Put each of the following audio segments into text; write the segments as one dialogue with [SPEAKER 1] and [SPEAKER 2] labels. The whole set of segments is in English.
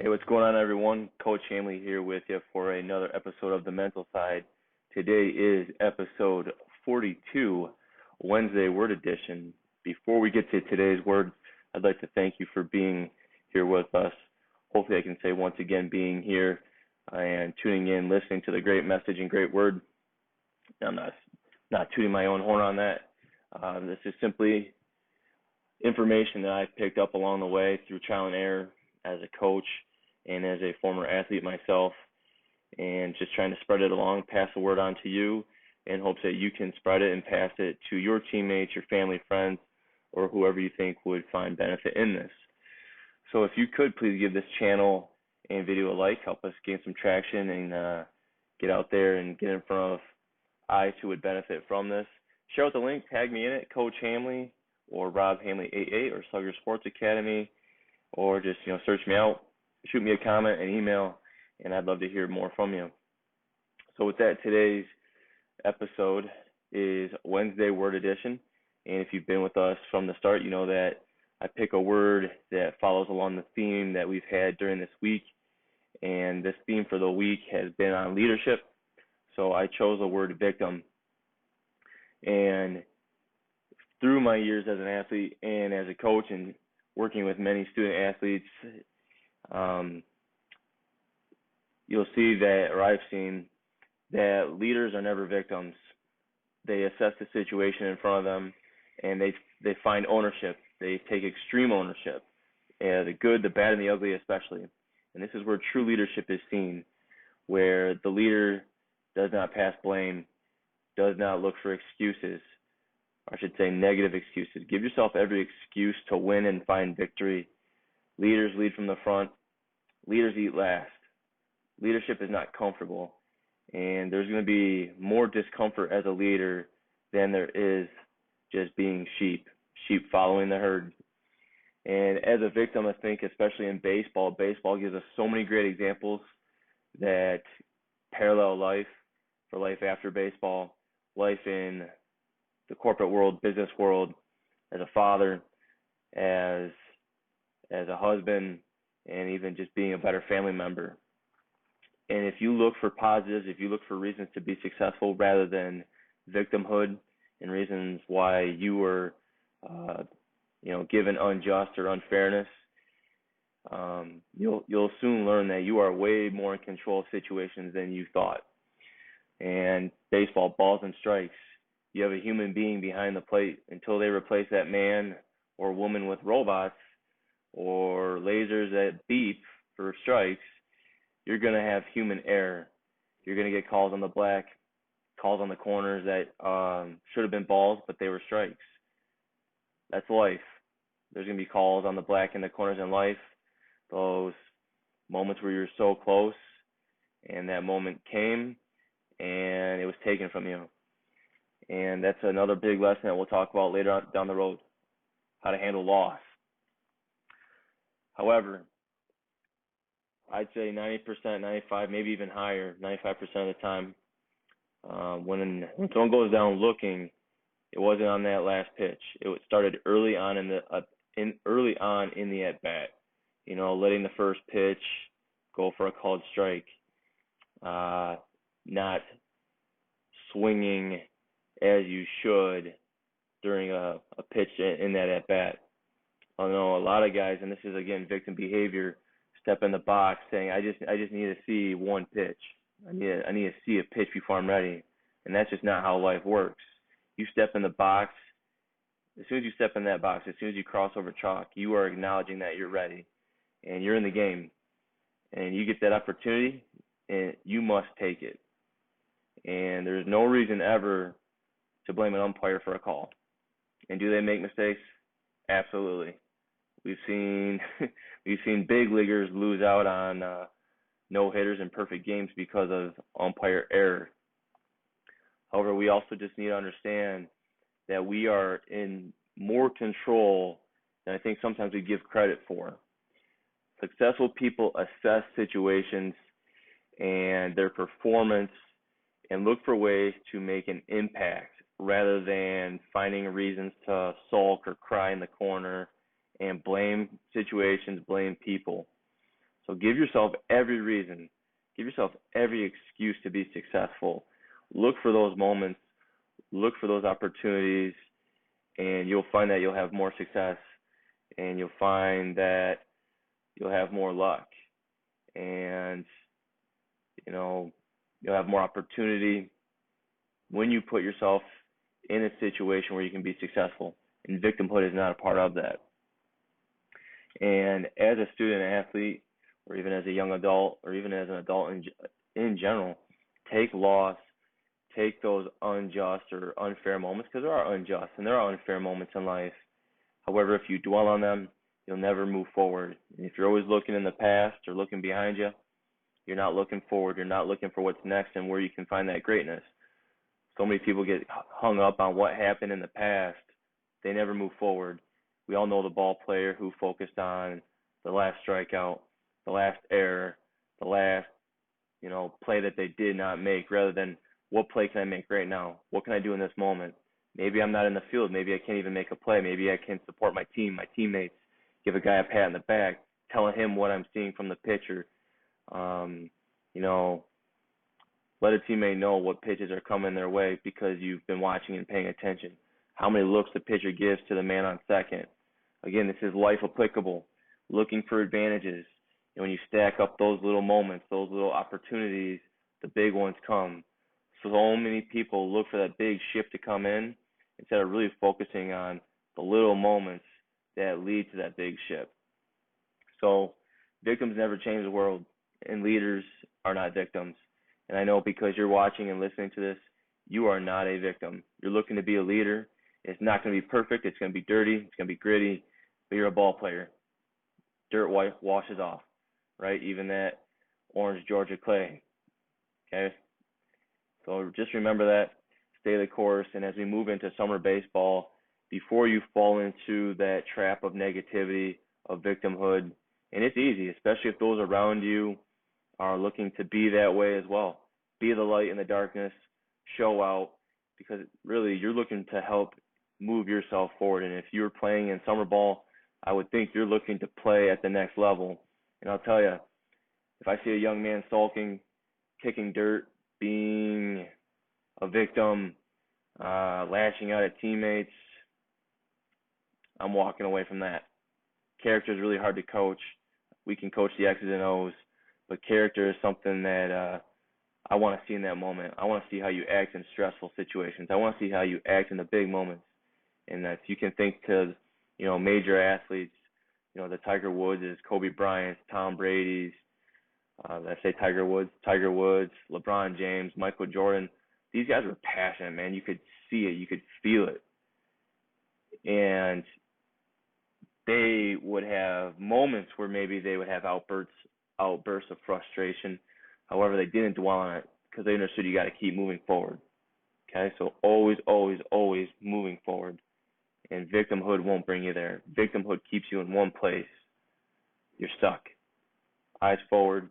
[SPEAKER 1] Hey, what's going on, everyone? Coach Hamley here with you for another episode of The Mental Side. Today is episode 42, Wednesday Word Edition. Before we get to today's word, I'd like to thank you for being here with us. Hopefully I can say once again being here and tuning in, listening to the great message and great word. I'm not tooting my own horn on that. This is simply information that I've picked up along the way through trial and error as a coach and as a former athlete myself, and just trying to spread it along, pass the word on to you in hopes that you can spread it and pass it to your teammates, your family, friends, or whoever you think would find benefit in this. So if you could, please give this channel and video a like, help us gain some traction and get out there and get in front of eyes who would benefit from this. Share out the link, tag me in it, Coach Hamley or Rob Hamley 88 or Slugger Sports Academy, or just search me out, shoot me a comment, an email, and I'd love to hear more from you. So with that, today's episode is Wednesday Word Edition, and if you've been with us from the start, you know that I pick a word that follows along the theme that we've had during this week, and this theme for the week has been on leadership. So I chose the word victim, and through my years as an athlete and as a coach and working with many student athletes, you'll see that, or I've seen, that leaders are never victims. They assess the situation in front of them, and they find ownership. They take extreme ownership, the good, the bad, and the ugly especially. And this is where true leadership is seen, where the leader does not pass blame, does not look for excuses, or I should say negative excuses. Give yourself every excuse to win and find victory. Leaders lead from the front. Leaders eat last. Leadership is not comfortable, and there's going to be more discomfort as a leader than there is just being sheep following the herd. And as a victim, I think, especially in baseball gives us so many great examples that parallel life, for life after baseball, life in the corporate world, business world, as a father, as a husband, and even just being a better family member. And if you look for positives, if you look for reasons to be successful rather than victimhood and reasons why you were given unjust or unfairness, you'll soon learn that you are way more in control of situations than you thought. And baseball, balls and strikes, you have a human being behind the plate. Until they replace that man or woman with robots or lasers that beep for strikes, you're going to have human error. You're going to get calls on the black, calls on the corners that should have been balls, but they were strikes. That's life. There's going to be calls on the black and the corners in life, those moments where you're so close and that moment came and it was taken from you. And that's another big lesson that we'll talk about later on down the road, how to handle loss. However, I'd say 90%, 95%, maybe even higher, 95% of the time, when someone goes down looking, it wasn't on that last pitch. It started early on in the at bat. Letting the first pitch go for a called strike, not swinging as you should during a pitch in that at bat. I know a lot of guys, and this is again victim behavior, step in the box saying, I just need to see one pitch. I need to see a pitch before I'm ready. And that's just not how life works. You step in the box, as soon as you step in that box, as soon as you cross over chalk, you are acknowledging that you're ready and you're in the game. And you get that opportunity and you must take it. And there's no reason ever to blame an umpire for a call. And do they make mistakes? Absolutely. We've seen big leaguers lose out on no hitters and perfect games because of umpire error. However, we also just need to understand that we are in more control than I think sometimes we give credit for. Successful people assess situations and their performance and look for ways to make an impact rather than finding reasons to sulk or cry in the corner and blame situations, blame people. So give yourself every reason, give yourself every excuse to be successful. Look for those moments, look for those opportunities, and you'll find that you'll have more success, and you'll find that you'll have more luck, and you'll have more opportunity when you put yourself in a situation where you can be successful. And victimhood is not a part of that. And as a student athlete, or even as a young adult, or even as an adult in general, take loss, take those unjust or unfair moments, because there are unjust and there are unfair moments in life. However, if you dwell on them, you'll never move forward. And if you're always looking in the past or looking behind you, you're not looking forward. You're not looking for what's next and where you can find that greatness. So many people get hung up on what happened in the past. They never move forward. We all know the ball player who focused on the last strikeout, the last error, the last, play that they did not make, rather than what play can I make right now? What can I do in this moment? Maybe I'm not in the field. Maybe I can't even make a play. Maybe I can support my team, my teammates, give a guy a pat on the back, telling him what I'm seeing from the pitcher. Let a teammate know what pitches are coming their way because you've been watching and paying attention. How many looks the pitcher gives to the man on second. Again, this is life applicable. Looking for advantages. And when you stack up those little moments, those little opportunities, the big ones come. So many people look for that big shift to come in instead of really focusing on the little moments that lead to that big shift. So victims never change the world, and leaders are not victims. And I know because you're watching and listening to this, you are not a victim. You're looking to be a leader. It's not going to be perfect. It's going to be dirty. It's going to be gritty. But you're a ball player. Dirt washes off, right? Even that orange Georgia clay. Okay? So just remember that. Stay the course. And as we move into summer baseball, before you fall into that trap of negativity, of victimhood, and it's easy, especially if those around you are looking to be that way as well. Be the light in the darkness, show out, because really you're looking to help move yourself forward. And if you're playing in summer ball, I would think you're looking to play at the next level. And I'll tell you, if I see a young man sulking, kicking dirt, being a victim, lashing out at teammates, I'm walking away from that. Character is really hard to coach. We can coach the X's and O's, but character is something that I want to see in that moment. I want to see how you act in stressful situations. I want to see how you act in the big moments. And that you can think to, major athletes, the Tiger Woods, Kobe Bryant, Tom Brady's, I say Tiger Woods, LeBron James, Michael Jordan. These guys were passionate, man. You could see it. You could feel it. And they would have moments where maybe they would have outbursts of frustration. However, they didn't dwell on it because they understood you got to keep moving forward. Okay, so always, always, always moving forward. And victimhood won't bring you there. Victimhood keeps you in one place. You're stuck. Eyes forward.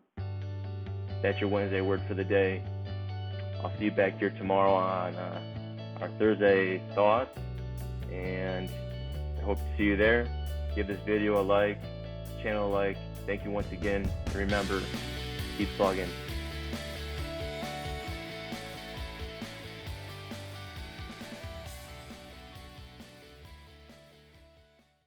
[SPEAKER 1] That's your Wednesday word for the day. I'll see you back here tomorrow on our Thursday thoughts. And I hope to see you there. Give this video a like, channel a like. Thank you once again. And remember, keep slugging.